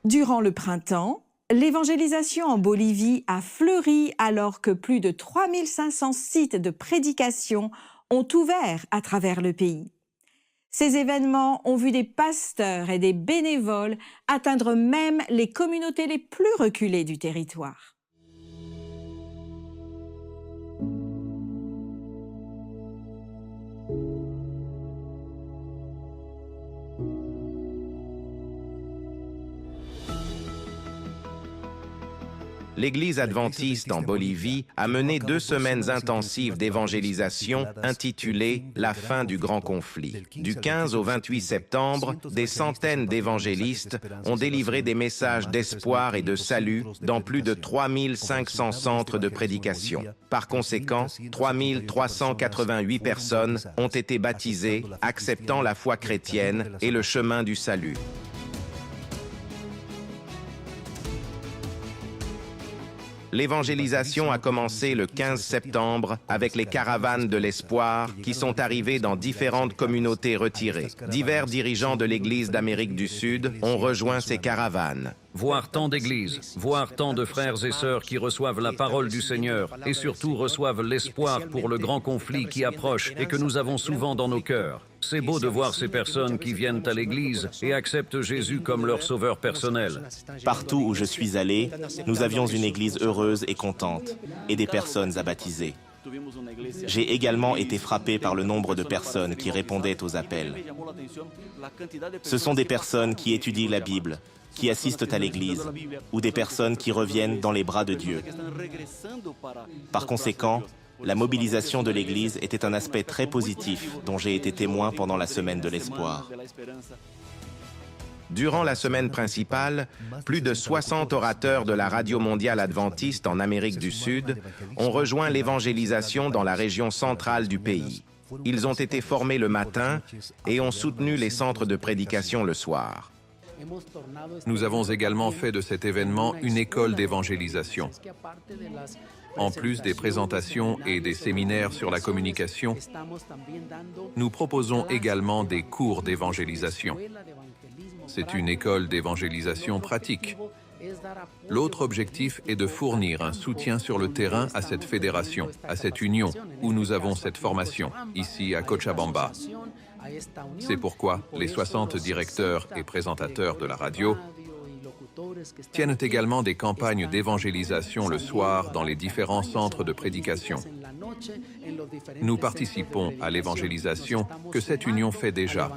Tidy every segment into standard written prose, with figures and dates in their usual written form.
Durant le printemps, l'évangélisation en Bolivie a fleuri alors que plus de 3500 sites de prédication ont ouvert à travers le pays. Ces événements ont vu des pasteurs et des bénévoles atteindre même les communautés les plus reculées du territoire. L'Église adventiste en Bolivie a mené 2 semaines intensives d'évangélisation intitulées « La fin du grand conflit ». Du 15 au 28 septembre, des centaines d'évangélistes ont délivré des messages d'espoir et de salut dans plus de 3500 centres de prédication. Par conséquent, 3388 personnes ont été baptisées, acceptant la foi chrétienne et le chemin du salut. L'évangélisation a commencé le 15 septembre avec les caravanes de l'espoir qui sont arrivées dans différentes communautés retirées. Divers dirigeants de l'Église d'Amérique du Sud ont rejoint ces caravanes. Voir tant d'églises, voir tant de frères et sœurs qui reçoivent la parole du Seigneur et surtout reçoivent l'espoir pour le grand conflit qui approche et que nous avons souvent dans nos cœurs. C'est beau de voir ces personnes qui viennent à l'église et acceptent Jésus comme leur sauveur personnel. Partout où je suis allé, nous avions une église heureuse et contente et des personnes à baptiser. J'ai également été frappé par le nombre de personnes qui répondaient aux appels. Ce sont des personnes qui étudient la Bible, qui assistent à l'église, ou des personnes qui reviennent dans les bras de Dieu. Par conséquent, la mobilisation de l'église était un aspect très positif dont j'ai été témoin pendant la semaine de l'espoir. Durant la semaine principale, plus de 60 orateurs de la Radio mondiale adventiste en Amérique du Sud ont rejoint l'évangélisation dans la région centrale du pays. Ils ont été formés le matin et ont soutenu les centres de prédication le soir. Nous avons également fait de cet événement une école d'évangélisation. En plus des présentations et des séminaires sur la communication, nous proposons également des cours d'évangélisation. C'est une école d'évangélisation pratique. L'autre objectif est de fournir un soutien sur le terrain à cette fédération, à cette union, où nous avons cette formation, ici à Cochabamba. C'est pourquoi les 60 directeurs et présentateurs de la radio tiennent également des campagnes d'évangélisation le soir dans les différents centres de prédication. Nous participons à l'évangélisation que cette union fait déjà.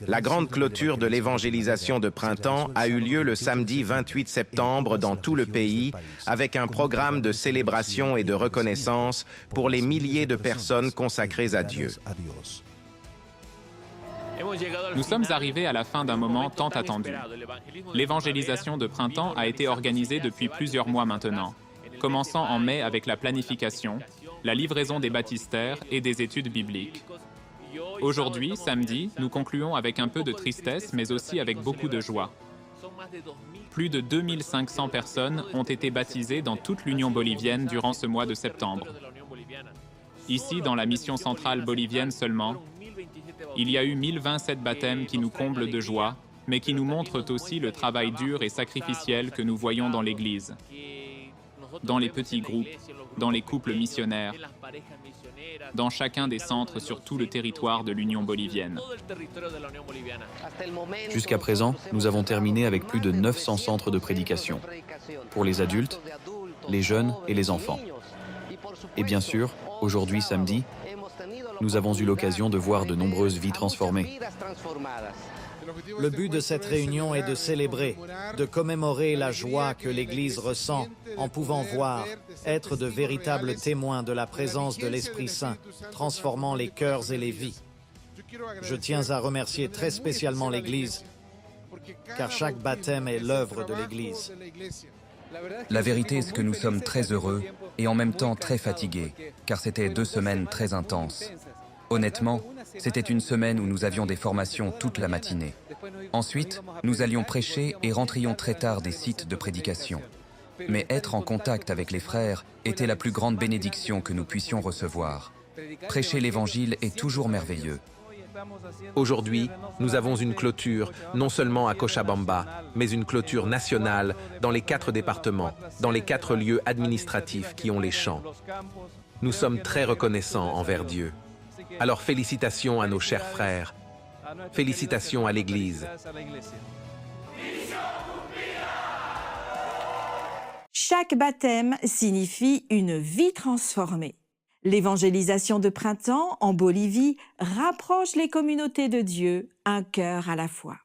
La grande clôture de l'évangélisation de printemps a eu lieu le samedi 28 septembre dans tout le pays avec un programme de célébration et de reconnaissance pour les milliers de personnes consacrées à Dieu. Nous sommes arrivés à la fin d'un moment tant attendu. L'évangélisation de printemps a été organisée depuis plusieurs mois maintenant, commençant en mai avec la planification, la livraison des baptistères et des études bibliques. Aujourd'hui, samedi, nous concluons avec un peu de tristesse, mais aussi avec beaucoup de joie. Plus de 2500 personnes ont été baptisées dans toute l'Union bolivienne durant ce mois de septembre. Ici, dans la mission centrale bolivienne seulement, il y a eu 1027 baptêmes qui nous comblent de joie, mais qui nous montrent aussi le travail dur et sacrificiel que nous voyons dans l'Église, dans les petits groupes, dans les couples missionnaires, dans chacun des centres sur tout le territoire de l'Union bolivienne. Jusqu'à présent, nous avons terminé avec plus de 900 centres de prédication, pour les adultes, les jeunes et les enfants. Et bien sûr, aujourd'hui, samedi, nous avons eu l'occasion de voir de nombreuses vies transformées. Le but de cette réunion est de célébrer, de commémorer la joie que l'Église ressent en pouvant voir, être de véritables témoins de la présence de l'Esprit Saint, transformant les cœurs et les vies. Je tiens à remercier très spécialement l'Église, car chaque baptême est l'œuvre de l'Église. La vérité est que nous sommes très heureux et en même temps très fatigués, car c'était 2 semaines très intenses. Honnêtement, c'était une semaine où nous avions des formations toute la matinée. Ensuite, nous allions prêcher et rentrions très tard des sites de prédication. Mais être en contact avec les frères était la plus grande bénédiction que nous puissions recevoir. Prêcher l'Évangile est toujours merveilleux. Aujourd'hui, nous avons une clôture, non seulement à Cochabamba, mais une clôture nationale dans les 4 départements, dans les 4 lieux administratifs qui ont les champs. Nous sommes très reconnaissants envers Dieu. Alors félicitations à nos chers frères. Félicitations à l'Église. Chaque baptême signifie une vie transformée. L'évangélisation de printemps en Bolivie rapproche les communautés de Dieu un cœur à la fois.